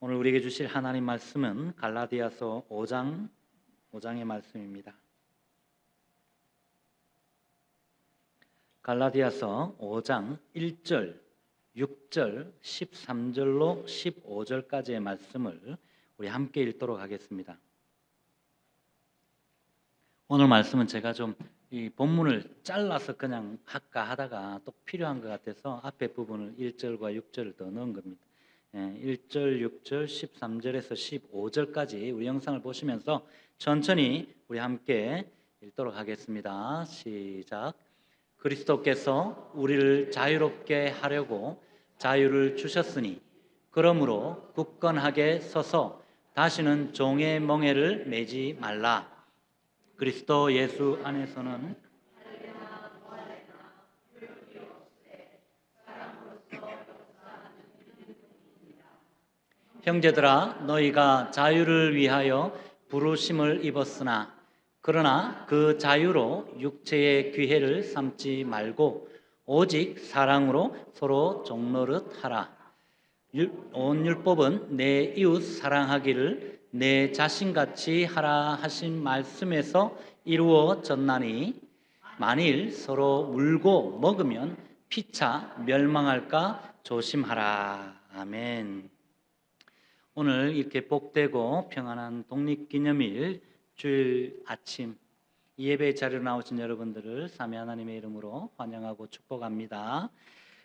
오늘 우리에게 주실 하나님 말씀은 갈라디아서 5장의 말씀입니다. 갈라디아서 5장 1절, 6절, 13절로 15절까지의 말씀을 우리 함께 읽도록 하겠습니다. 오늘 말씀은 제가 좀 이 본문을 잘라서 그냥 할까 하다가 또 필요한 것 같아서 앞에 부분을 1절과 6절을 더 넣은 겁니다. 1절, 6절, 13절에서 15절까지 우리 영상을 보시면서 천천히 우리 함께 읽도록 하겠습니다. 시작. 그리스도께서 우리를 자유롭게 하려고 자유를 주셨으니 그러므로 굳건하게 서서 다시는 종의 멍에를 매지 말라. 그리스도 예수 안에서는 형제들아 너희가 자유를 위하여 부르심을 입었으나 그러나 그 자유로 육체의 귀회를 삼지 말고 오직 사랑으로 서로 종노릇 하라. 온 율법은 내 이웃 사랑하기를 내 자신같이 하라 하신 말씀에서 이루어졌나니 만일 서로 물고 먹으면 피차 멸망할까 조심하라. 아멘. 오늘 이렇게 복되고 평안한 독립기념일 주일 아침 이 예배 자리로 나오신 여러분들을 삼위 하나님의 이름으로 환영하고 축복합니다.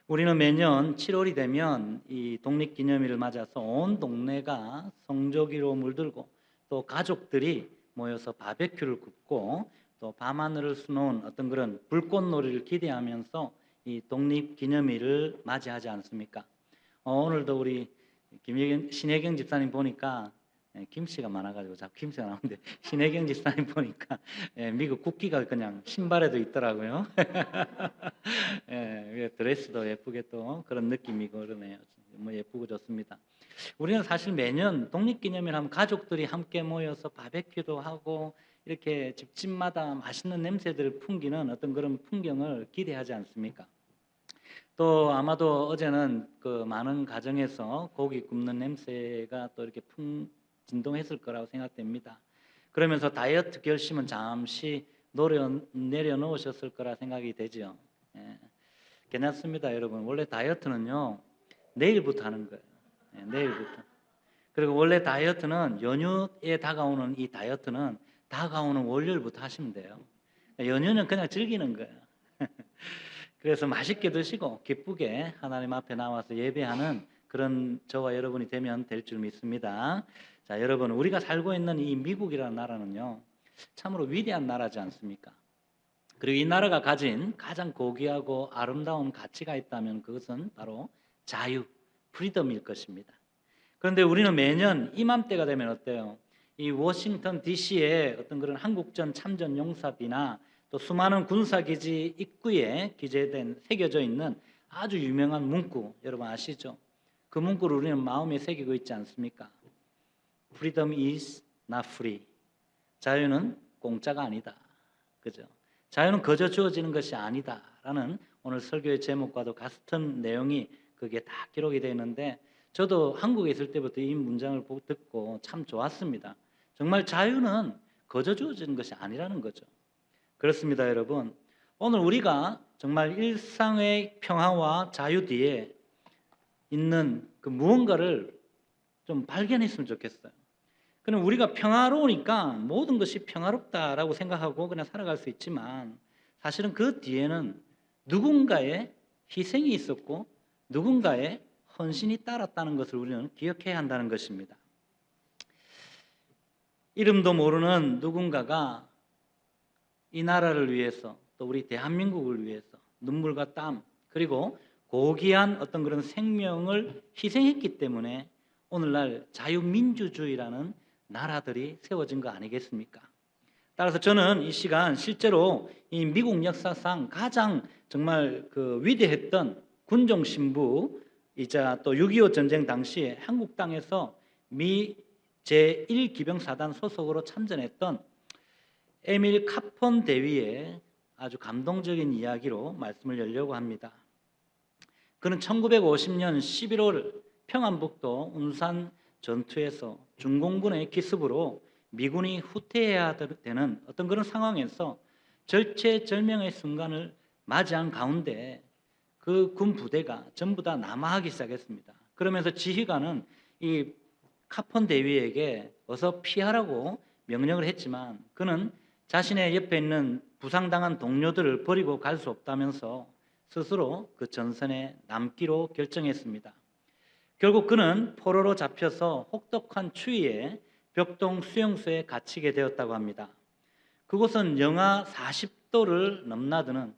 우리는 매년 7월이 되면 이 독립기념일을 맞아서 온 동네가 성조기로 물들고 또 가족들이 모여서 바베큐를 굽고 또 밤하늘을 수놓은 어떤 그런 불꽃놀이를 기대하면서 이 독립기념일을 맞이하지 않습니까? 오늘도 우리 신혜경 집사님 보니까 김씨가 많아가지고 자꾸 김씨가 나오는데 신혜경 집사님 보니까 미국 국기가 그냥 신발에도 있더라고요. 드레스도 예쁘게 또 그런 느낌이고 그러네요. 뭐 예쁘고 좋습니다. 우리는 사실 매년 독립기념일 하면 가족들이 함께 모여서 바베큐도 하고 이렇게 집집마다 맛있는 냄새들을 풍기는 어떤 그런 풍경을 기대하지 않습니까? 또 아마도 어제는 그 많은 가정에서 고기 굽는 냄새가 또 이렇게 진동했을 거라고 생각됩니다. 그러면서 다이어트 결심은 잠시 내려놓으셨을 거라 생각이 되죠. 괜찮습니다, 여러분. 원래 다이어트는요 내일부터 하는 거예요. 내일부터. 그리고 원래 다이어트는 연휴에 다가오는 이 다이어트는 다가오는 월요일부터 하시면 돼요. 연휴는 그냥 즐기는 거예요. 그래서 맛있게 드시고 기쁘게 하나님 앞에 나와서 예배하는 그런 저와 여러분이 되면 될 줄 믿습니다. 자, 여러분, 우리가 살고 있는 이 미국이라는 나라는요 참으로 위대한 나라지 않습니까? 그리고 이 나라가 가진 가장 고귀하고 아름다운 가치가 있다면 그것은 바로 자유, 프리덤일 것입니다. 그런데 우리는 매년 이맘때가 되면 어때요? 이 워싱턴 DC의 어떤 그런 한국전 참전 용사비나 또 수많은 군사기지 입구에 새겨져 있는 아주 유명한 문구 여러분 아시죠? 그 문구를 우리는 마음에 새기고 있지 않습니까? Freedom is not free. 자유는 공짜가 아니다. 그죠? 자유는 거저 주어지는 것이 아니다라는 오늘 설교의 제목과도 같은 내용이 그게 다 기록이 되어 있는데 저도 한국에 있을 때부터 이 문장을 듣고 참 좋았습니다. 정말 자유는 거저 주어지는 것이 아니라는 거죠. 그렇습니다, 여러분. 오늘 우리가 정말 일상의 평화와 자유 뒤에 있는 그 무언가를 좀 발견했으면 좋겠어요. 그럼 우리가 평화로우니까 모든 것이 평화롭다라고 생각하고 그냥 살아갈 수 있지만 사실은 그 뒤에는 누군가의 희생이 있었고 누군가의 헌신이 따랐다는 것을 우리는 기억해야 한다는 것입니다. 이름도 모르는 누군가가 이 나라를 위해서 또 우리 대한민국을 위해서 눈물과 땀 그리고 고귀한 어떤 그런 생명을 희생했기 때문에 오늘날 자유민주주의라는 나라들이 세워진 거 아니겠습니까? 따라서 저는 이 시간 실제로 이 미국 역사상 가장 정말 그 위대했던 군종 신부이자 또 6.25 전쟁 당시에 한국 땅에서 미 제1기병사단 소속으로 참전했던 에밀 카폰 대위의 아주 감동적인 이야기로 말씀을 열려고 합니다. 그는 1950년 11월 평안북도 운산 전투에서 중공군의 기습으로 미군이 후퇴해야 되는 어떤 그런 상황에서 절체절명의 순간을 맞이한 가운데 그 군 부대가 전부 다 남하하기 시작했습니다. 그러면서 지휘관은 이 카폰 대위에게 어서 피하라고 명령을 했지만 그는 자신의 옆에 있는 부상당한 동료들을 버리고 갈 수 없다면서 스스로 그 전선에 남기로 결정했습니다. 결국 그는 포로로 잡혀서 혹독한 추위에 벽동 수용소에 갇히게 되었다고 합니다. 그곳은 영하 40도를 넘나드는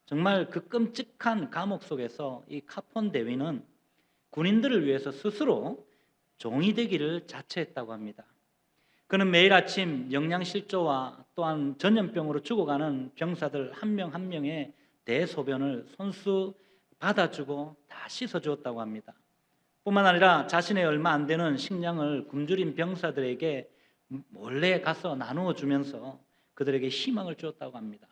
정말 그 끔찍한 감옥 속에서 이 카폰 대위는 군인들을 위해서 스스로 종이 되기를 자처했다고 합니다. 그는 매일 아침 영양실조와 또한 전염병으로 죽어가는 병사들 한 명 한 명의 대소변을 손수 받아주고 다 씻어주었다고 합니다. 뿐만 아니라 자신의 얼마 안 되는 식량을 굶주린 병사들에게 몰래 가서 나누어 주면서 그들에게 희망을 주었다고 합니다.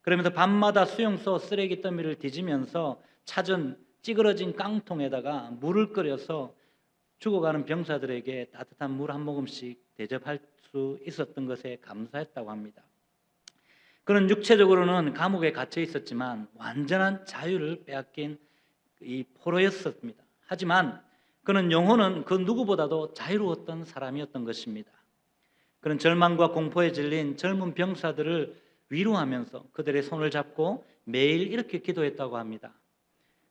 그러면서 밤마다 수용소 쓰레기 더미를 뒤지면서 찾은 찌그러진 깡통에다가 물을 끓여서 죽어가는 병사들에게 따뜻한 물 한 모금씩 대접할 수 있었던 것에 감사했다고 합니다. 그는 육체적으로는 감옥에 갇혀 있었지만 완전한 자유를 빼앗긴 이 포로였습니다. 하지만 그는 영혼은 그 누구보다도 자유로웠던 사람이었던 것입니다. 그는 절망과 공포에 질린 젊은 병사들을 위로하면서 그들의 손을 잡고 매일 이렇게 기도했다고 합니다.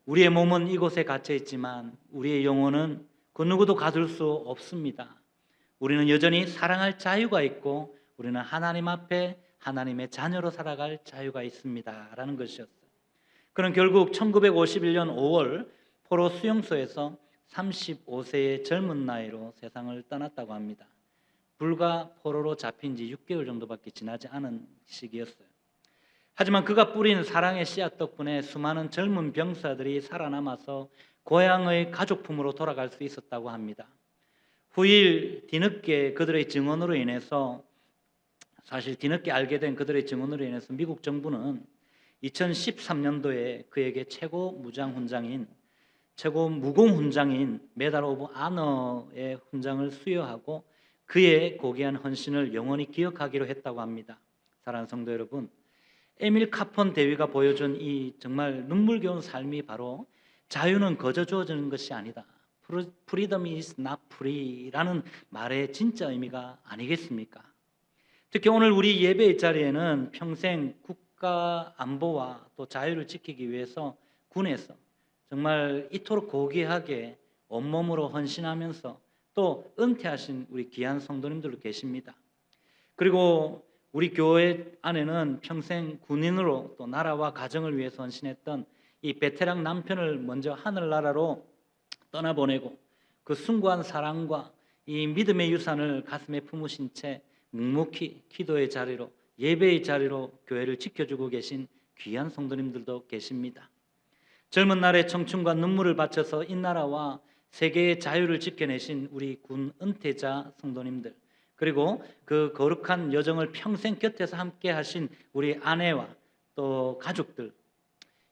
우리의 몸은 이곳에 갇혀 있지만 우리의 영혼은 그 누구도 가둘 수 없습니다. 우리는 여전히 사랑할 자유가 있고 우리는 하나님 앞에 하나님의 자녀로 살아갈 자유가 있습니다 라는 것이었어요. 그는 결국 1951년 5월 포로 수용소에서 35세의 젊은 나이로 세상을 떠났다고 합니다. 불과 포로로 잡힌 지 6개월 정도밖에 지나지 않은 시기였어요. 하지만 그가 뿌린 사랑의 씨앗 덕분에 수많은 젊은 병사들이 살아남아서 고향의 가족품으로 돌아갈 수 있었다고 합니다. 후일 뒤늦게 그들의 증언으로 인해서 사실 뒤늦게 알게 된 그들의 증언으로 인해서 미국 정부는 2013년도에 그에게 최고 무공 훈장인 메달 오브 아너의 훈장을 수여하고 그의 고귀한 헌신을 영원히 기억하기로 했다고 합니다. 사랑하는 성도 여러분, 에밀 카폰 대위가 보여준 이 정말 눈물겨운 삶이 바로 자유는 거저 주어지는 것이 아니다. Freedom is not free라는 말의 진짜 의미가 아니겠습니까? 특히 오늘 우리 예배의 자리에는 평생 국가 안보와 또 자유를 지키기 위해서 군에서 정말 이토록 고귀하게 온몸으로 헌신하면서 또 은퇴하신 우리 귀한 성도님들도 계십니다. 그리고 우리 교회 안에는 평생 군인으로 또 나라와 가정을 위해서 헌신했던 이 베테랑 남편을 먼저 하늘나라로 떠나보내고 그 숭고한 사랑과 이 믿음의 유산을 가슴에 품으신 채 묵묵히 기도의 자리로 예배의 자리로 교회를 지켜주고 계신 귀한 성도님들도 계십니다. 젊은 날의 청춘과 눈물을 바쳐서 이 나라와 세계의 자유를 지켜내신 우리 군 은퇴자 성도님들, 그리고 그 거룩한 여정을 평생 곁에서 함께 하신 우리 아내와 또 가족들,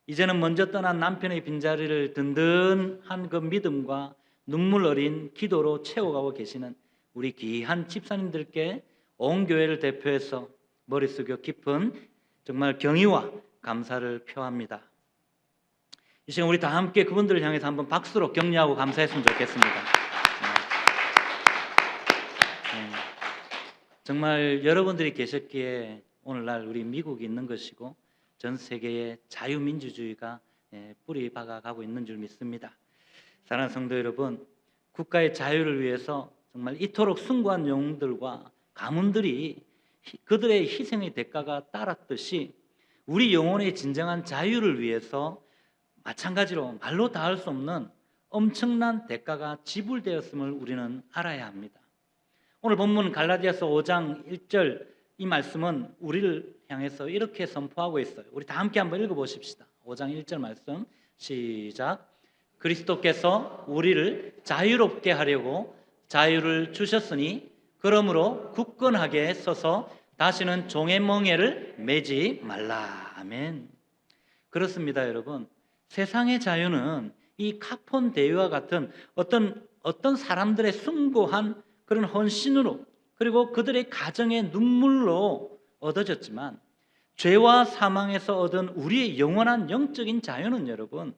이제는 먼저 떠난 남편의 빈자리를 든든한 그 믿음과 눈물 어린 기도로 채워가고 계시는 우리 귀한 집사님들께 온 교회를 대표해서 머리 숙여 깊은 정말 경의와 감사를 표합니다. 이 시간 우리 다 함께 그분들을 향해서 한번 박수로 격려하고 감사했으면 좋겠습니다. 정말 여러분들이 계셨기에 오늘날 우리 미국이 있는 것이고 전 세계의 자유민주주의가 뿌리 박아가고 있는 줄 믿습니다. 사랑하는 성도 여러분, 국가의 자유를 위해서 정말 이토록 숭고한 영웅들과 가문들이 그들의 희생의 대가가 따랐듯이 우리 영혼의 진정한 자유를 위해서 마찬가지로 말로 다 할 수 없는 엄청난 대가가 지불되었음을 우리는 알아야 합니다. 오늘 본문 갈라디아서 5장 1절 이 말씀은 우리를 향해서 이렇게 선포하고 있어요. 우리 다 함께 한번 읽어보십시다. 5장 1절 말씀 시작. 그리스도께서 우리를 자유롭게 하려고 자유를 주셨으니 그러므로 굳건하게 서서 다시는 종의 멍에를 매지 말라. 아멘. 그렇습니다, 여러분. 세상의 자유는 이 카폰 대위와 같은 어떤 어떤 사람들의 숭고한 그런 헌신으로 그리고 그들의 가정의 눈물로 얻어졌지만 죄와 사망에서 얻은 우리의 영원한 영적인 자유는 여러분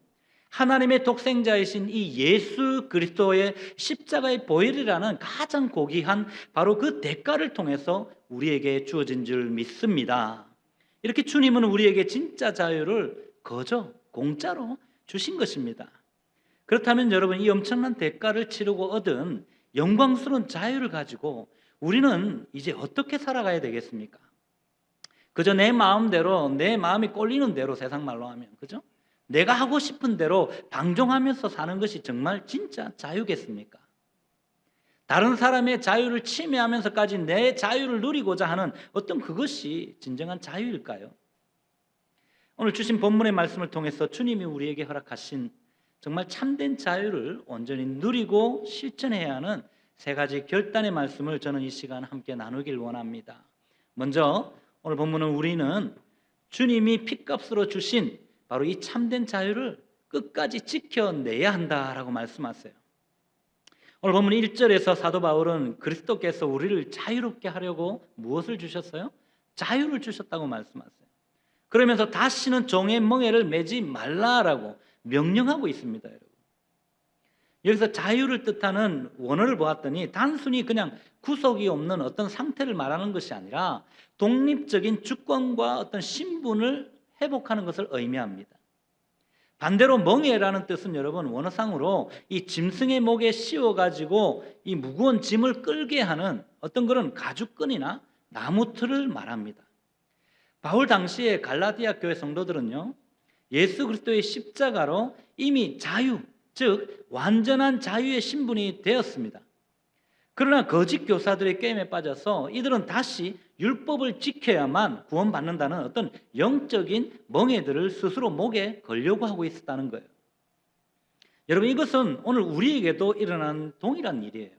하나님의 독생자이신 이 예수 그리스도의 십자가의 보혈이라는 가장 고귀한 바로 그 대가를 통해서 우리에게 주어진 줄 믿습니다. 이렇게 주님은 우리에게 진짜 자유를 거저 공짜로 주신 것입니다. 그렇다면 여러분 이 엄청난 대가를 치르고 얻은 영광스러운 자유를 가지고 우리는 이제 어떻게 살아가야 되겠습니까? 그저 내 마음대로 내 마음이 꼴리는 대로 세상 말로 하면 그죠? 내가 하고 싶은 대로 방종하면서 사는 것이 정말 진짜 자유겠습니까? 다른 사람의 자유를 침해하면서까지 내 자유를 누리고자 하는 어떤 그것이 진정한 자유일까요? 오늘 주신 본문의 말씀을 통해서 주님이 우리에게 허락하신 정말 참된 자유를 온전히 누리고 실천해야 하는 세 가지 결단의 말씀을 저는 이 시간 함께 나누길 원합니다. 먼저 오늘 본문은 우리는 주님이 핏값으로 주신 바로 이 참된 자유를 끝까지 지켜내야 한다라고 말씀하세요. 오늘 본문 1절에서 사도 바울은 그리스도께서 우리를 자유롭게 하려고 무엇을 주셨어요? 자유를 주셨다고 말씀하세요. 그러면서 다시는 종의 멍에를 매지 말라라고 명령하고 있습니다. 여러분. 여기서 자유를 뜻하는 원어를 보았더니 단순히 그냥 구속이 없는 어떤 상태를 말하는 것이 아니라 독립적인 주권과 어떤 신분을 회복하는 것을 의미합니다. 반대로 멍에라는 뜻은 여러분 원어상으로 이 짐승의 목에 씌워가지고 이 무거운 짐을 끌게 하는 어떤 그런 가죽끈이나 나무틀을 말합니다. 바울 당시에 갈라디아 교회 성도들은요 예수 그리스도의 십자가로 이미 자유, 즉 완전한 자유의 신분이 되었습니다. 그러나 거짓 교사들의 게임에 빠져서 이들은 다시 율법을 지켜야만 구원받는다는 어떤 영적인 멍에들을 스스로 목에 걸려고 하고 있었다는 거예요. 여러분 이것은 오늘 우리에게도 일어난 동일한 일이에요.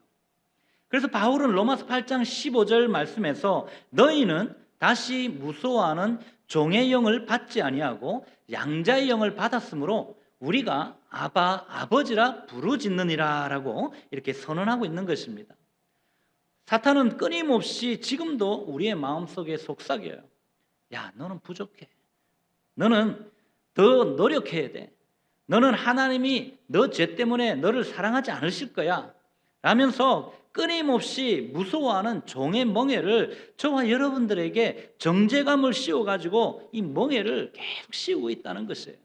그래서 바울은 로마서 8장 15절 말씀에서 너희는 다시 무소하는 종의 영을 받지 아니하고 양자의 영을 받았으므로 우리가 아바 아버지라 부르짖느니라 라고 이렇게 선언하고 있는 것입니다. 사탄은 끊임없이 지금도 우리의 마음속에 속삭여요. 야, 너는 부족해. 너는 더 노력해야 돼. 너는 하나님이 너 죄 때문에 너를 사랑하지 않으실 거야 라면서 끊임없이 무서워하는 종의 멍에를 저와 여러분들에게 정죄감을 씌워가지고 이 멍에를 계속 씌우고 있다는 것이에요.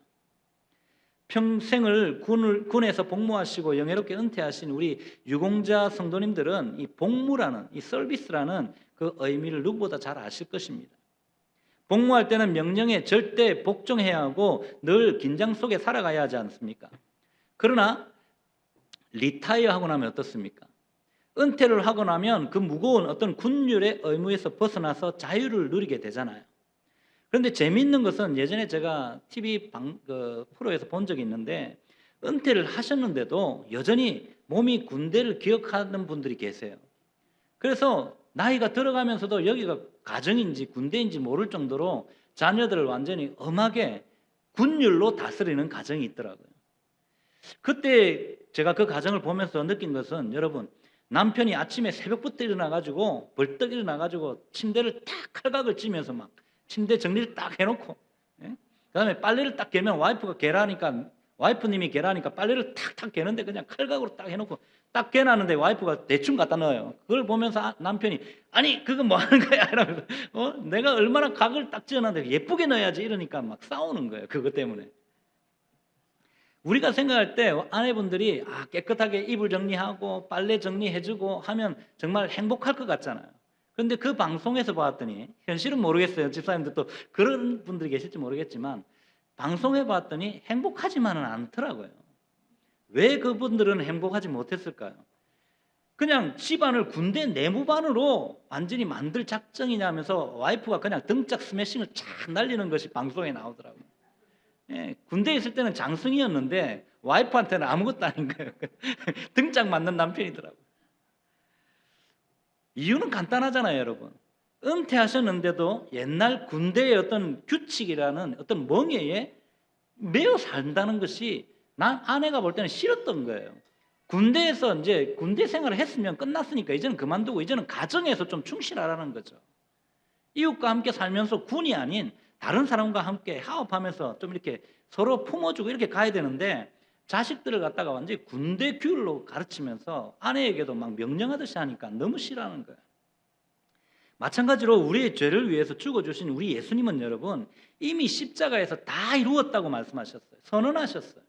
평생을 군에서 복무하시고 영예롭게 은퇴하신 우리 유공자 성도님들은 이 복무라는 이 서비스라는 그 의미를 누구보다 잘 아실 것입니다. 복무할 때는 명령에 절대 복종해야 하고 늘 긴장 속에 살아가야 하지 않습니까? 그러나 리타이어 하고 나면 어떻습니까? 은퇴를 하고 나면 그 무거운 어떤 군율의 의무에서 벗어나서 자유를 누리게 되잖아요. 그런데 재미있는 것은 예전에 제가 TV 프로에서 본 적이 있는데 은퇴를 하셨는데도 여전히 몸이 군대를 기억하는 분들이 계세요. 그래서 나이가 들어가면서도 여기가 가정인지 군대인지 모를 정도로 자녀들을 완전히 엄하게 군율로 다스리는 가정이 있더라고요. 그때 제가 그 가정을 보면서 느낀 것은 여러분 남편이 아침에 새벽부터 일어나가지고 벌떡 일어나가지고 침대를 탁 칼각을 찌면서 막 침대 정리를 딱 해놓고 그다음에 빨래를 딱 개면 와이프가 개라니까 와이프님이 개라니까 빨래를 탁탁 개는데 그냥 칼각으로 딱 해놓고 딱 개놨는데 와이프가 대충 갖다 넣어요. 그걸 보면서 남편이 아니 그거 뭐 하는 거야 이러면서 내가 얼마나 각을 딱 지어놨는데 예쁘게 넣어야지 이러니까 막 싸우는 거예요. 그것 때문에. 우리가 생각할 때 아내분들이 깨끗하게 이불 정리하고 빨래 정리해주고 하면 정말 행복할 것 같잖아요. 그런데 그 방송에서 봤더니 현실은 모르겠어요. 집사님들 또 그런 분들이 계실지 모르겠지만 방송에 봤더니 행복하지만은 않더라고요. 왜 그분들은 행복하지 못했을까요? 그냥 집안을 군대 내무반으로 완전히 만들 작정이냐면서 와이프가 그냥 등짝 스매싱을 쫙 날리는 것이 방송에 나오더라고요. 예, 군대에 있을 때는 장승이었는데 와이프한테는 아무것도 아닌 거예요. 등짝 맞는 남편이더라고요. 이유는 간단하잖아요, 여러분. 은퇴하셨는데도 옛날 군대의 어떤 규칙이라는 어떤 멍에에 매여 산다는 것이 난 아내가 볼 때는 싫었던 거예요. 군대에서 이제 군대 생활을 했으면 끝났으니까 이제는 그만두고 이제는 가정에서 좀 충실하라는 거죠. 이웃과 함께 살면서 군이 아닌 다른 사람과 함께 화합하면서 좀 이렇게 서로 품어주고 이렇게 가야 되는데 자식들을 갖다가 완전히 군대 규율로 가르치면서 아내에게도 막 명령하듯이 하니까 너무 싫어하는 거예요. 마찬가지로 우리의 죄를 위해서 죽어주신 우리 예수님은 여러분 이미 십자가에서 다 이루었다고 말씀하셨어요. 선언하셨어요.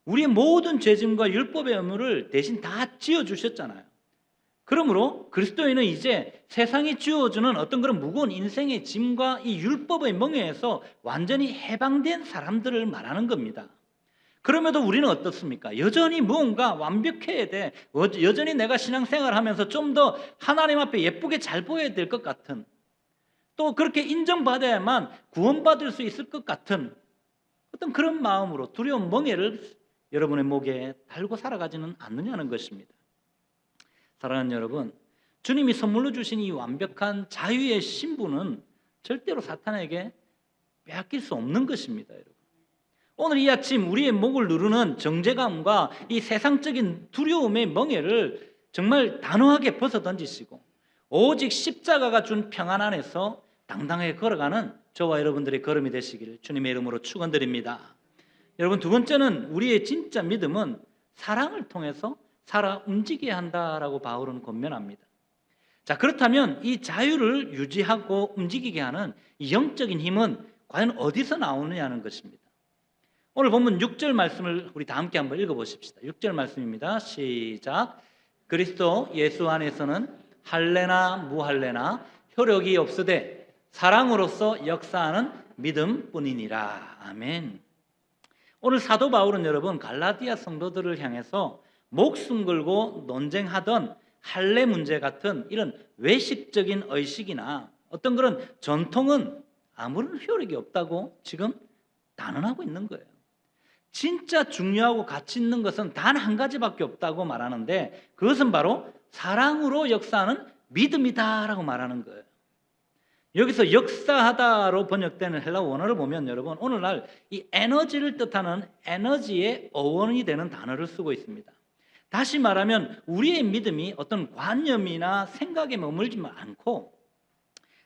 우리의 모든 죄짐과 율법의 의무를 대신 다 지어주셨잖아요. 그러므로 그리스도인은 이제 세상이 지어주는 어떤 그런 무거운 인생의 짐과 이 율법의 멍에에서 완전히 해방된 사람들을 말하는 겁니다. 그럼에도 우리는 어떻습니까? 여전히 무언가 완벽해야 돼. 여전히 내가 신앙생활을 하면서 좀 더 하나님 앞에 예쁘게 잘 보여야 될 것 같은, 또 그렇게 인정받아야만 구원받을 수 있을 것 같은 어떤 그런 마음으로 두려운 멍에를 여러분의 목에 달고 살아가지는 않느냐는 것입니다. 사랑하는 여러분, 주님이 선물로 주신 이 완벽한 자유의 신분은 절대로 사탄에게 빼앗길 수 없는 것입니다. 여러분. 오늘 이 아침 우리의 목을 누르는 정죄감과 이 세상적인 두려움의 멍에를 정말 단호하게 벗어던지시고 오직 십자가가 준 평안 안에서 당당하게 걸어가는 저와 여러분들의 걸음이 되시기를 주님의 이름으로 축원드립니다. 여러분, 두 번째는 우리의 진짜 믿음은 사랑을 통해서 살아 움직여야 한다라고 바울은 권면합니다. 자, 그렇다면 이 자유를 유지하고 움직이게 하는 이 영적인 힘은 과연 어디서 나오느냐는 것입니다. 오늘 본문 6절 말씀을 우리 다 함께 한번 읽어보십시다. 6절 말씀입니다. 시작. 그리스도 예수 안에서는 할례나 무할례나 효력이 없으되 사랑으로서 역사하는 믿음뿐이니라. 아멘. 오늘 사도 바울은 여러분 갈라디아 성도들을 향해서 목숨 걸고 논쟁하던 할례 문제 같은 이런 외식적인 의식이나 어떤 그런 전통은 아무런 효력이 없다고 지금 단언하고 있는 거예요. 진짜 중요하고 가치 있는 것은 단 한 가지밖에 없다고 말하는데 그것은 바로 사랑으로 역사하는 믿음이다라고 말하는 거예요. 여기서 역사하다로 번역되는 헬라어 원어를 보면 여러분 오늘날 이 에너지를 뜻하는 에너지의 어원이 되는 단어를 쓰고 있습니다. 다시 말하면 우리의 믿음이 어떤 관념이나 생각에 머물지만 않고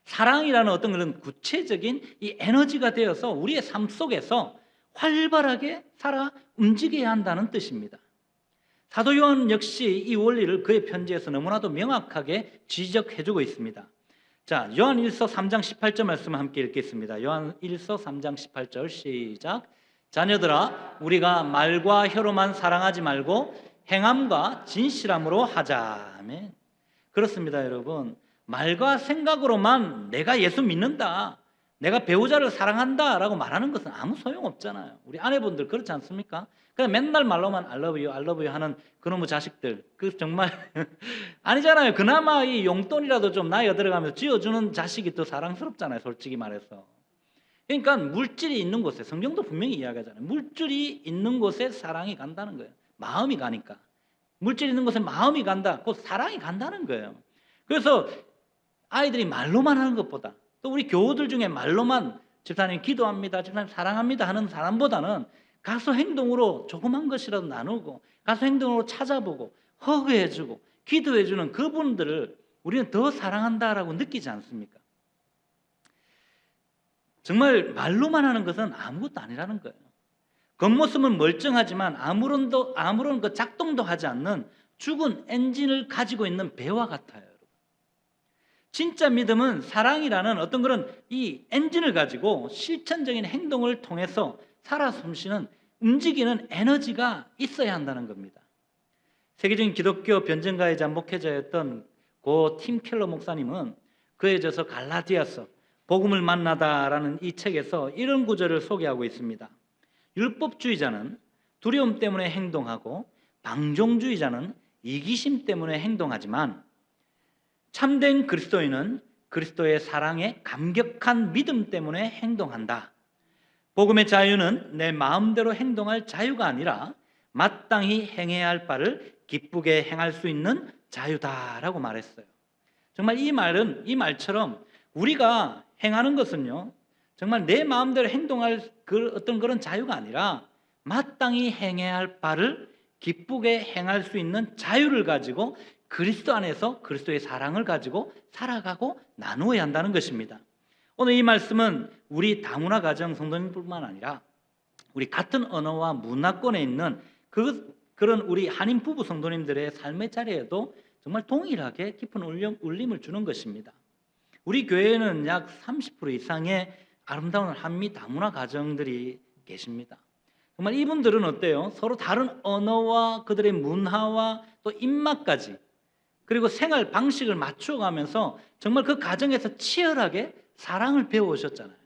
사랑이라는 어떤 그런 구체적인 이 에너지가 되어서 우리의 삶 속에서 활발하게 살아 움직여야 한다는 뜻입니다. 사도 요한 역시 이 원리를 그의 편지에서 너무나도 명확하게 지적해주고 있습니다. 자, 요한일서 3장 18절 말씀을 함께 읽겠습니다. 요한일서 3장 18절 시작. 자녀들아, 우리가 말과 혀로만 사랑하지 말고 행함과 진실함으로 하자. 아멘. 그렇습니다, 여러분. 말과 생각으로만 내가 예수 믿는다, 내가 배우자를 사랑한다라고 말하는 것은 아무 소용없잖아요. 우리 아내분들 그렇지 않습니까? 그냥 맨날 말로만 I love you, I love you 하는 그놈의 자식들, 그 정말 아니잖아요. 그나마 이 용돈이라도 좀 나이가 들어가면서 쥐어주는 자식이 더 사랑스럽잖아요, 솔직히 말해서. 그러니까 물질이 있는 곳에, 성경도 분명히 이야기하잖아요. 물질이 있는 곳에 사랑이 간다는 거예요. 마음이 가니까. 물질이 있는 곳에 마음이 간다, 곧 사랑이 간다는 거예요. 그래서 아이들이 말로만 하는 것보다, 또 우리 교우들 중에 말로만 집사님 기도합니다, 집사님 사랑합니다 하는 사람보다는 가서 행동으로 조그만 것이라도 나누고 가서 행동으로 찾아보고 허그해주고 기도해주는 그분들을 우리는 더 사랑한다라고 느끼지 않습니까? 정말 말로만 하는 것은 아무것도 아니라는 거예요. 겉모습은 멀쩡하지만 아무런 그 작동도 하지 않는 죽은 엔진을 가지고 있는 배와 같아요. 진짜 믿음은 사랑이라는 어떤 그런 이 엔진을 가지고 실천적인 행동을 통해서 살아 숨쉬는 움직이는 에너지가 있어야 한다는 겁니다. 세계적인 기독교 변증가이자 목회자였던 고 팀 켈러 목사님은 그에 져서 갈라디아서 복음을 만나다라는 이 책에서 이런 구절을 소개하고 있습니다. 율법주의자는 두려움 때문에 행동하고 방종주의자는 이기심 때문에 행동하지만 참된 그리스도인은 그리스도의 사랑에 감격한 믿음 때문에 행동한다. 복음의 자유는 내 마음대로 행동할 자유가 아니라 마땅히 행해야 할 바를 기쁘게 행할 수 있는 자유다라고 말했어요. 정말 이 말처럼 우리가 행하는 것은요, 정말 내 마음대로 행동할 어떤 그런 자유가 아니라 마땅히 행해야 할 바를 기쁘게 행할 수 있는 자유를 가지고 그리스도 안에서 그리스도의 사랑을 가지고 살아가고 나누어야 한다는 것입니다. 오늘 이 말씀은 우리 다문화 가정 성도님뿐만 아니라 우리 같은 언어와 문화권에 있는 그런 우리 한인 부부 성도님들의 삶의 자리에도 정말 동일하게 깊은 울림을 주는 것입니다. 우리 교회에는 약 30% 이상의 아름다운 한미 다문화 가정들이 계십니다. 정말 이분들은 어때요? 서로 다른 언어와 그들의 문화와 또 입맛까지 그리고 생활 방식을 맞춰가면서 정말 그 가정에서 치열하게 사랑을 배워오셨잖아요.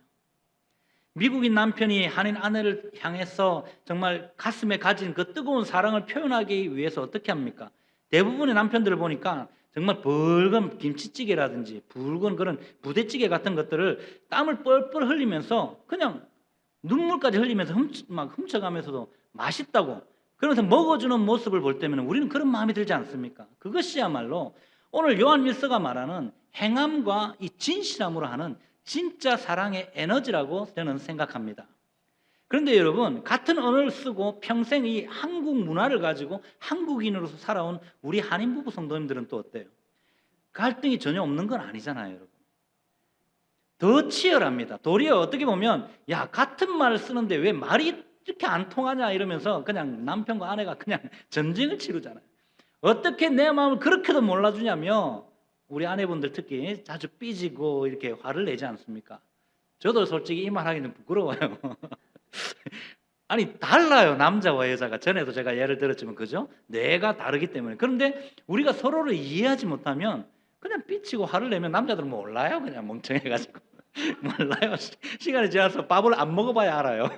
미국인 남편이 한인 아내를 향해서 정말 가슴에 가진 그 뜨거운 사랑을 표현하기 위해서 어떻게 합니까? 대부분의 남편들을 보니까 정말 붉은 김치찌개라든지 붉은 그런 부대찌개 같은 것들을 땀을 뻘뻘 흘리면서 그냥 눈물까지 흘리면서 막 훔쳐가면서도 맛있다고 그러면서 먹어주는 모습을 볼 때면 우리는 그런 마음이 들지 않습니까? 그것이야말로 오늘 요한 1서가 말하는 행함과 이 진실함으로 하는 진짜 사랑의 에너지라고 저는 생각합니다. 그런데 여러분, 같은 언어를 쓰고 평생 이 한국 문화를 가지고 한국인으로서 살아온 우리 한인 부부 성도님들은 또 어때요? 갈등이 전혀 없는 건 아니잖아요, 여러분. 더 치열합니다. 도리어 어떻게 보면 야, 같은 말을 쓰는데 왜 말이 이렇게 안 통하냐 이러면서 그냥 남편과 아내가 그냥 전쟁을 치르잖아요. 어떻게 내 마음을 그렇게도 몰라주냐며 우리 아내분들 특히 자주 삐지고 이렇게 화를 내지 않습니까? 저도 솔직히 이 말 하기는 부끄러워요. 아니 달라요, 남자와 여자가. 전에도 제가 예를 들었지만 그죠? 뇌가 다르기 때문에. 그런데 우리가 서로를 이해하지 못하면 그냥 삐치고 화를 내면 남자들은 몰라요. 그냥 멍청해가지고 몰라요. 시간이 지나서 밥을 안 먹어봐야 알아요.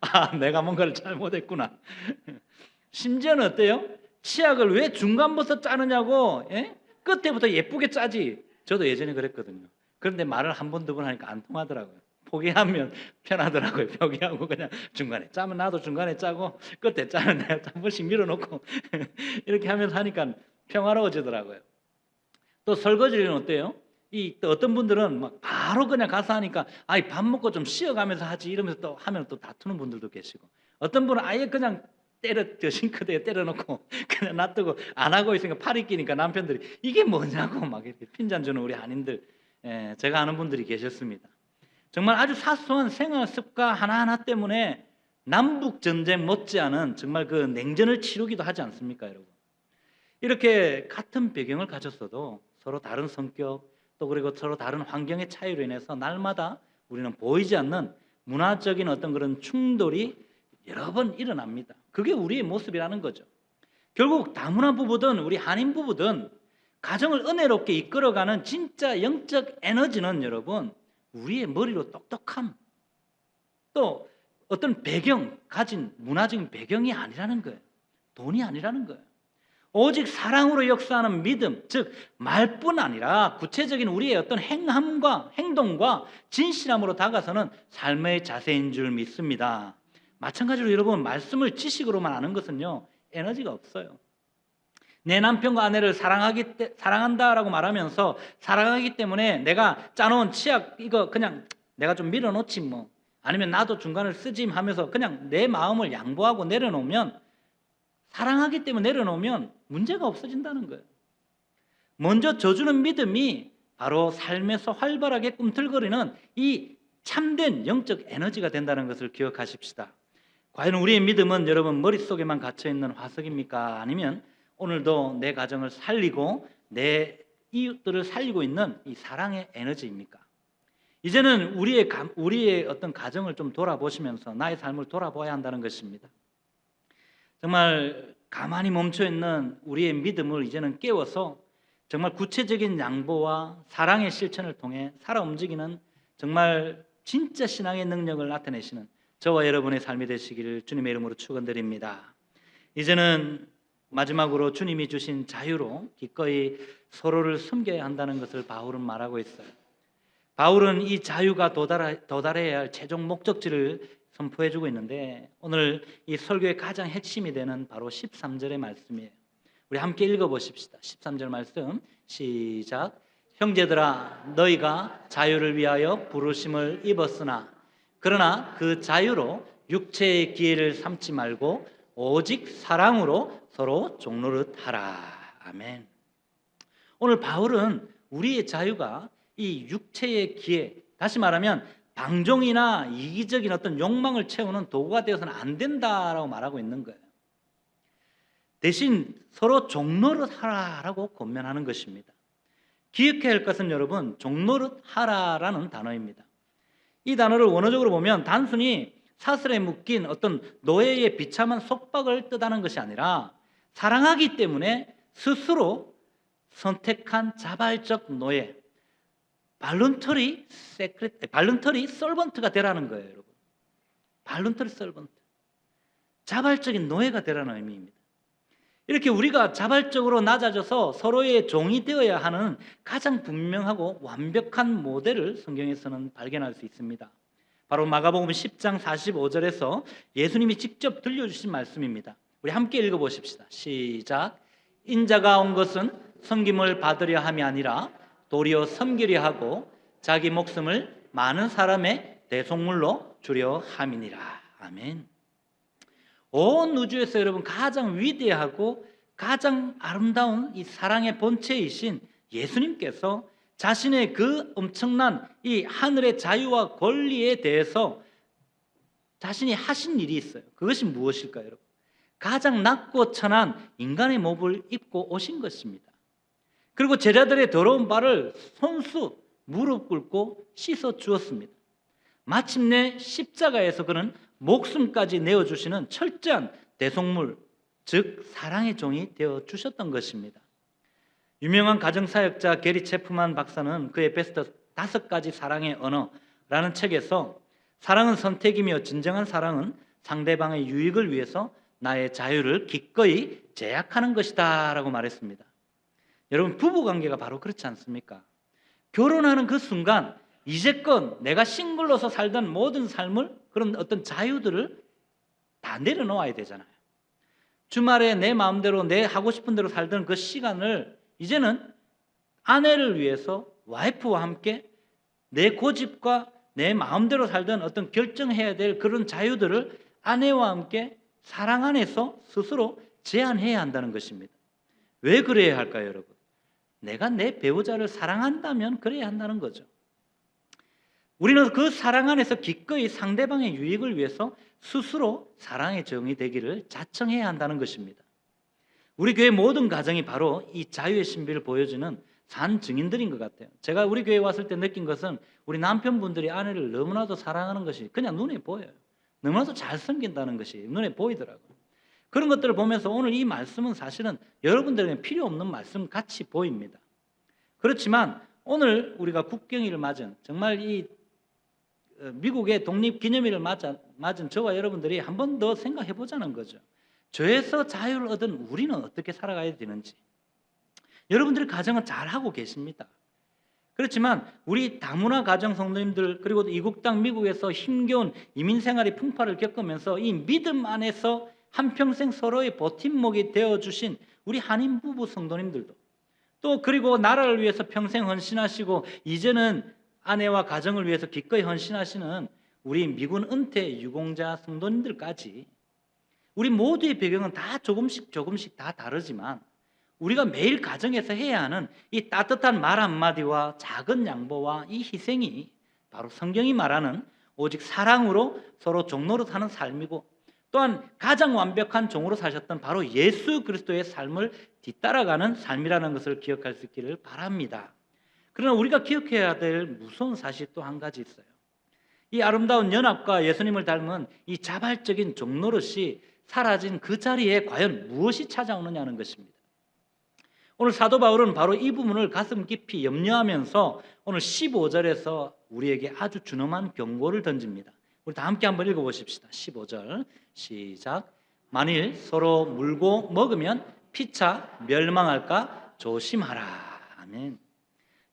아, 내가 뭔가를 잘못했구나. 심지어는 어때요? 치약을 왜 중간부터 짜느냐고, 예? 끝에부터 예쁘게 짜지. 저도 예전에 그랬거든요. 그런데 말을 한 번, 두 번 하니까 안 통하더라고요. 포기하면 편하더라고요. 포기하고 그냥 중간에 짜면 나도 중간에 짜고 끝에 짜면 내가 한 번씩 밀어놓고 이렇게 하면서 하니까 평화로워지더라고요. 또 설거지는 어때요? 또 어떤 분들은 막 바로 그냥 가서 하니까 아이 밥 먹고 좀 쉬어가면서 하지 이러면서 또 하면 또 다투는 분들도 계시고 어떤 분은 아예 그냥 싱크대에 때려놓고 그냥 놔두고 안 하고 있으니까 팔이 끼니까 남편들이 이게 뭐냐고 막 이렇게 핀잔 주는 우리 한인들, 제가 아는 분들이 계셨습니다. 정말 아주 사소한 생활 습관 하나하나 때문에 남북 전쟁 못지않은 정말 그 냉전을 치르기도 하지 않습니까, 여러분? 이렇게 같은 배경을 가졌어도 서로 다른 성격 또 그리고 서로 다른 환경의 차이로 인해서 날마다 우리는 보이지 않는 문화적인 어떤 그런 충돌이 여러 번 일어납니다. 그게 우리의 모습이라는 거죠. 결국 다문화 부부든 우리 한인 부부든 가정을 은혜롭게 이끌어가는 진짜 영적 에너지는 여러분 우리의 머리로 똑똑함 또 어떤 배경 가진 문화적인 배경이 아니라는 거예요. 돈이 아니라는 거예요. 오직 사랑으로 역사하는 믿음, 즉 말뿐 아니라 구체적인 우리의 어떤 행함과 행동과 진실함으로 다가서는 삶의 자세인 줄 믿습니다. 마찬가지로 여러분 말씀을 지식으로만 아는 것은요 에너지가 없어요. 내 남편과 아내를 사랑한다라고 말하면서 사랑하기 때문에 내가 짜놓은 치약 이거 그냥 내가 좀 밀어놓지 뭐 아니면 나도 중간을 쓰지 하면서 그냥 내 마음을 양보하고 내려놓으면 사랑하기 때문에 내려놓으면 문제가 없어진다는 거예요. 먼저 져주는 믿음이 바로 삶에서 활발하게 꿈틀거리는 이 참된 영적 에너지가 된다는 것을 기억하십시다. 과연 우리의 믿음은 여러분 머릿속에만 갇혀있는 화석입니까? 아니면 오늘도 내 가정을 살리고 내 이웃들을 살리고 있는 이 사랑의 에너지입니까? 이제는 우리의 어떤 가정을 좀 돌아보시면서 나의 삶을 돌아봐야 한다는 것입니다. 정말 가만히 멈춰있는 우리의 믿음을 이제는 깨워서 정말 구체적인 양보와 사랑의 실천을 통해 살아 움직이는 정말 진짜 신앙의 능력을 나타내시는 저와 여러분의 삶이 되시기를 주님의 이름으로 축원드립니다. 이제는 마지막으로 주님이 주신 자유로 기꺼이 서로를 섬겨야 한다는 것을 바울은 말하고 있어요. 바울은 이 자유가 도달해야 할 최종 목적지를 선포해주고 있는데 오늘 이 설교의 가장 핵심이 되는 바로 13절의 말씀이에요. 우리 함께 읽어보십시다. 13절 말씀 시작. 형제들아 너희가 자유를 위하여 부르심을 입었으나 그러나 그 자유로 육체의 기회를 삼지 말고 오직 사랑으로 서로 종노릇 하라. 아멘. 오늘 바울은 우리의 자유가 이 육체의 기회, 다시 말하면 방종이나 이기적인 어떤 욕망을 채우는 도구가 되어서는 안 된다라고 말하고 있는 거예요. 대신 서로 종노릇 하라라고 권면하는 것입니다. 기억해야 할 것은 여러분, 종노릇 하라라는 단어입니다. 이 단어를 원어적으로 보면 단순히 사슬에 묶인 어떤 노예의 비참한 속박을 뜻하는 것이 아니라 사랑하기 때문에 스스로 선택한 자발적 노예, 발룬터리 서번트가 되라는 거예요, 여러분. 발룬터리 서번트, 자발적인 노예가 되라는 의미입니다. 이렇게 우리가 자발적으로 낮아져서 서로의 종이 되어야 하는 가장 분명하고 완벽한 모델을 성경에서는 발견할 수 있습니다. 바로 마가복음 10장 45절에서 예수님이 직접 들려주신 말씀입니다. 우리 함께 읽어보십시다. 시작. 인자가 온 것은 섬김을 받으려 함이 아니라 도리어 섬기려 하고 자기 목숨을 많은 사람의 대속물로 주려 함이니라. 아멘. 온 우주에서 여러분 가장 위대하고 가장 아름다운 이 사랑의 본체이신 예수님께서 자신의 그 엄청난 이 하늘의 자유와 권리에 대해서 자신이 하신 일이 있어요. 그것이 무엇일까요, 여러분? 가장 낮고 천한 인간의 몸을 입고 오신 것입니다. 그리고 제자들의 더러운 발을 손수 무릎 꿇고 씻어 주었습니다. 마침내 십자가에서 그는 목숨까지 내어주시는 철저한 대속물, 즉 사랑의 종이 되어 주셨던 것입니다. 유명한 가정사역자 게리 체프만 박사는 그의 베스트 5가지 사랑의 언어라는 책에서 사랑은 선택이며 진정한 사랑은 상대방의 유익을 위해서 나의 자유를 기꺼이 제약하는 것이다 라고 말했습니다. 여러분, 부부관계가 바로 그렇지 않습니까? 결혼하는 그 순간 이제껏 내가 싱글로서 살던 모든 삶을, 그런 어떤 자유들을 다 내려놓아야 되잖아요. 주말에 내 마음대로 내 하고 싶은 대로 살던 그 시간을 이제는 아내를 위해서 와이프와 함께 내 고집과 내 마음대로 살던 어떤 결정해야 될 그런 자유들을 아내와 함께 사랑 안에서 스스로 제한해야 한다는 것입니다. 왜 그래야 할까요, 여러분? 내가 내 배우자를 사랑한다면 그래야 한다는 거죠. 우리는 그 사랑 안에서 기꺼이 상대방의 유익을 위해서 스스로 사랑의 정의 되기를 자청해야 한다는 것입니다. 우리 교회 모든 가정이 바로 이 자유의 신비를 보여주는 산 증인들인 것 같아요. 제가 우리 교회에 왔을 때 느낀 것은 우리 남편분들이 아내를 너무나도 사랑하는 것이 그냥 눈에 보여요. 너무나도 잘 섬긴다는 것이 눈에 보이더라고요. 그런 것들을 보면서 오늘 이 말씀은 사실은 여러분들에게 필요 없는 말씀 같이 보입니다. 그렇지만 오늘 우리가 국경일을 맞은, 정말 이 미국의 독립기념일을 맞은 저와 여러분들이 한 번 더 생각해 보자는 거죠. 죄에서 자유를 얻은 우리는 어떻게 살아가야 되는지. 여러분들의 가정은 잘하고 계십니다. 그렇지만 우리 다문화 가정 성도님들, 그리고 이국 땅 미국에서 힘겨운 이민 생활의 풍파를 겪으면서 이 믿음 안에서 한평생 서로의 버팀목이 되어주신 우리 한인 부부 성도님들도, 또 그리고 나라를 위해서 평생 헌신하시고 이제는 아내와 가정을 위해서 기꺼이 헌신하시는 우리 미군 은퇴 유공자 성도님들까지, 우리 모두의 배경은 다 조금씩 다 다르지만 우리가 매일 가정에서 해야 하는 이 따뜻한 말 한마디와 작은 양보와 이 희생이 바로 성경이 말하는 오직 사랑으로 서로 종노릇 하는 삶이고, 또한 가장 완벽한 종으로 사셨던 바로 예수 그리스도의 삶을 뒤따라가는 삶이라는 것을 기억할 수 있기를 바랍니다. 그러나 우리가 기억해야 될 무서운 사실 또 한 가지 있어요. 이 아름다운 연합과 예수님을 닮은 이 자발적인 종노릇이 사라진 그 자리에 과연 무엇이 찾아오느냐는 것입니다. 오늘 사도 바울은 바로 이 부분을 가슴 깊이 염려하면서 오늘 15절에서 우리에게 아주 준엄한 경고를 던집니다. 우리 다 함께 한번 읽어보십시다. 15절 시작. 만일 서로 물고 먹으면 피차 멸망할까 조심하라. 아멘.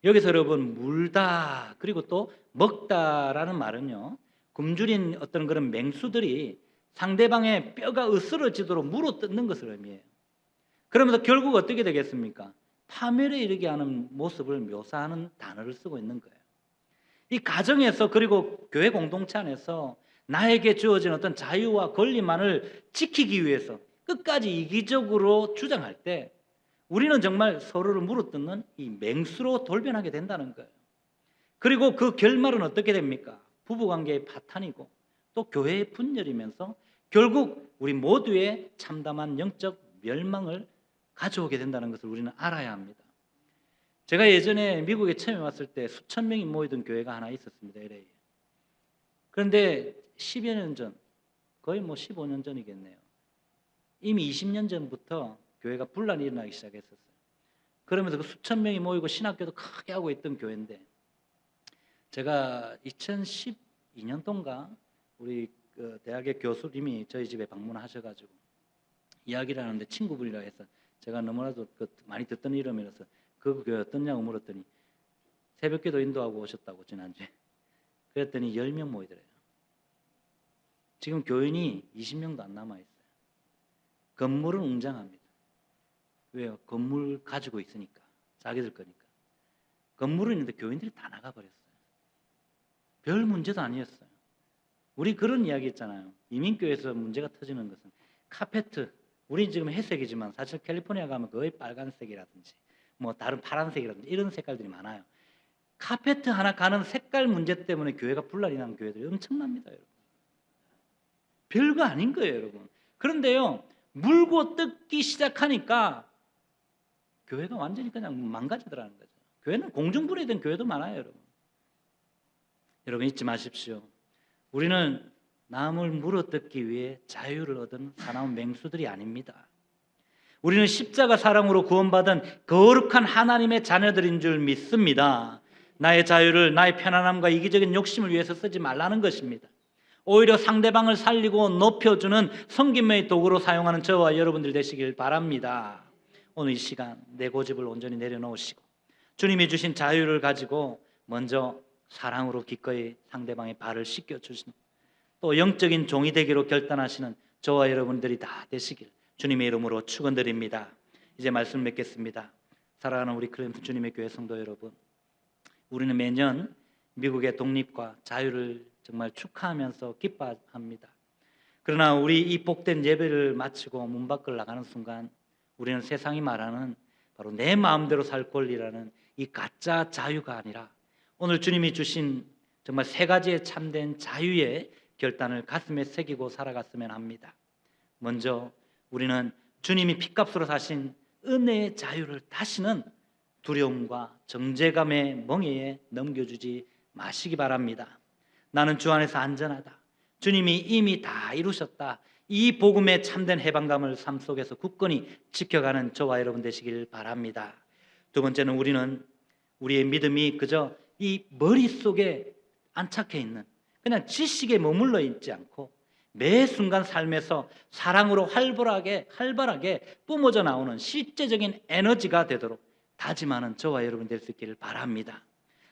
여기서 여러분, 물다 그리고 또 먹다라는 말은요, 굶주린 어떤 그런 맹수들이 상대방의 뼈가 으스러지도록 물어 뜯는 것을 의미해요. 그러면서 결국 어떻게 되겠습니까? 파멸에 이르게 하는 모습을 묘사하는 단어를 쓰고 있는 거예요. 이 가정에서, 그리고 교회 공동체 안에서 나에게 주어진 어떤 자유와 권리만을 지키기 위해서, 끝까지 이기적으로 주장할 때 우리는 정말 서로를 물어뜯는 이 맹수로 돌변하게 된다는 거예요. 그리고 그 결말은 어떻게 됩니까? 부부관계의 파탄이고 또 교회의 분열이면서 결국 우리 모두의 참담한 영적 멸망을 가져오게 된다는 것을 우리는 알아야 합니다. 제가 예전에 미국에 처음에 왔을 때 수천 명이 모이던 교회가 하나 있었습니다. LA에. 그런데 10여 년 전, 거의 15년 전이겠네요. 이미 20년 전부터 교회가 분란이 일어나기 시작했었어요. 그러면서 그 수천 명이 모이고 신학교도 크게 하고 있던 교회인데, 제가 2012년도인가 우리 그 대학의 교수님이 저희 집에 방문하셔가지고 이야기를 하는데, 친구분이라 해서 제가 너무나도 많이 듣던 이름이라서 그 교회 어떻냐고 물었더니 새벽기도 인도하고 오셨다고, 지난주에. 그랬더니 10명 모이더래요. 지금 교인이 20명도 안 남아있어요. 건물은 웅장합니다. 왜요? 건물 가지고 있으니까, 자기들 거니까. 건물은 있는데 교인들이 다 나가버렸어요. 별 문제도 아니었어요. 우리 그런 이야기 있잖아요. 이민교에서 문제가 터지는 것은 카페트, 우리 지금 회색이지만 사실 캘리포니아 가면 거의 빨간색이라든지 다른 파란색이라든지 이런 색깔들이 많아요. 카페트 하나 가는 색깔 문제 때문에 교회가 분란이 나는 교회들이 엄청납니다, 여러분. 별거 아닌 거예요, 여러분. 그런데요, 물고 뜯기 시작하니까 교회가 완전히 그냥 망가지더라는 거죠. 교회는 공중분해된 교회도 많아요, 여러분. 여러분 잊지 마십시오. 우리는 남을 물어뜯기 위해 자유를 얻은 사나운 맹수들이 아닙니다. 우리는 십자가 사랑으로 구원받은 거룩한 하나님의 자녀들인 줄 믿습니다. 나의 자유를 나의 편안함과 이기적인 욕심을 위해서 쓰지 말라는 것입니다. 오히려 상대방을 살리고 높여주는 섬김의 도구로 사용하는 저와 여러분들 되시길 바랍니다. 오늘 이 시간 내 고집을 온전히 내려놓으시고 주님이 주신 자유를 가지고 먼저 사랑으로 기꺼이 상대방의 발을 씻겨주시는, 또 영적인 종이 되기로 결단하시는 저와 여러분들이 다 되시길 주님의 이름으로 축원드립니다. 이제 말씀 맺겠습니다. 사랑하는 우리 크랜프 주님의 교회 성도 여러분, 우리는 매년 미국의 독립과 자유를 정말 축하하면서 기뻐합니다. 그러나 우리 이 복된 예배를 마치고 문 밖을 나가는 순간 우리는 세상이 말하는 바로 내 마음대로 살 권리라는 이 가짜 자유가 아니라 오늘 주님이 주신 정말 세 가지의 참된 자유의 결단을 가슴에 새기고 살아갔으면 합니다. 먼저 우리는 주님이 핏값으로 사신 은혜의 자유를 다시는 두려움과 정죄감의 멍에에 넘겨주지 마시기 바랍니다. 나는 주 안에서 안전하다. 주님이 이미 다 이루셨다. 이 복음의 참된 해방감을 삶 속에서 굳건히 지켜가는 저와 여러분 되시길 바랍니다. 두 번째는 우리는 우리의 믿음이 그저 이 머릿속에 안착해 있는 그냥 지식에 머물러 있지 않고 매 순간 삶에서 사랑으로 활발하게 뿜어져 나오는 실제적인 에너지가 되도록 다짐하는 저와 여러분 될 수 있기를 바랍니다.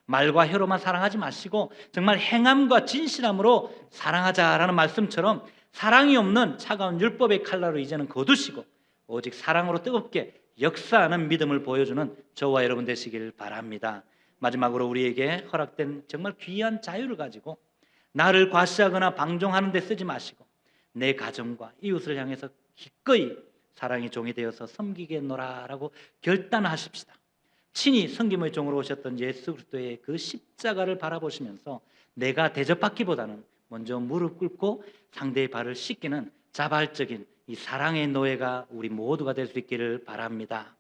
말과 혀로만 사랑하지 마시고 정말 행함과 진실함으로 사랑하자라는 말씀처럼 사랑이 없는 차가운 율법의 칼날로 이제는 거두시고 오직 사랑으로 뜨겁게 역사하는 믿음을 보여주는 저와 여러분 되시길 바랍니다. 마지막으로 우리에게 허락된 정말 귀한 자유를 가지고 나를 과시하거나 방종하는 데 쓰지 마시고 내 가정과 이웃을 향해서 기꺼이 사랑의 종이 되어서 섬기겠노라라고 결단하십시다. 친히 섬김의 종으로 오셨던 예수 그리스도의 그 십자가를 바라보시면서 내가 대접받기보다는 먼저 무릎 꿇고 상대의 발을 씻기는 자발적인 이 사랑의 노예가 우리 모두가 될 수 있기를 바랍니다.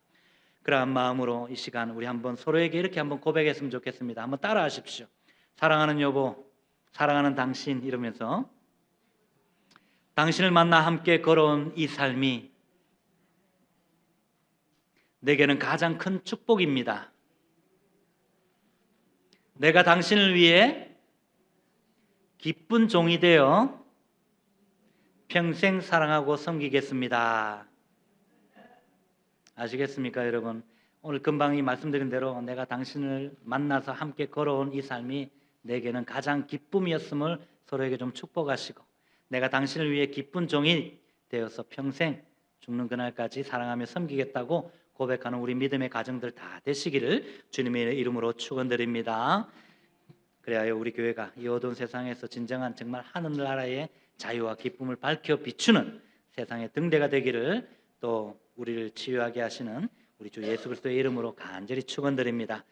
그러한 마음으로 이 시간 우리 한번 서로에게 이렇게 한번 고백했으면 좋겠습니다. 한번 따라 하십시오. 사랑하는 여보, 사랑하는 당신, 이러면서 당신을 만나 함께 걸어온 이 삶이 내게는 가장 큰 축복입니다. 내가 당신을 위해 기쁜 종이 되어 평생 사랑하고 섬기겠습니다. 아시겠습니까, 여러분? 오늘 금방 말씀드린 대로 내가 당신을 만나서 함께 걸어온 이 삶이 내게는 가장 기쁨이었음을 서로에게 좀 축복하시고 내가 당신을 위해 기쁜 종이 되어서 평생 죽는 그날까지 사랑하며 섬기겠다고 고백하는 우리 믿음의 가정들 다 되시기를 주님의 이름으로 축원드립니다. 그래야 우리 교회가 이 어두운 세상에서 진정한 정말 하늘나라의 자유와 기쁨을 밝혀 비추는 세상의 등대가 되기를 또 우리를 치유하게 하시는 우리 주 예수 그리스도의 이름으로 간절히 축원드립니다.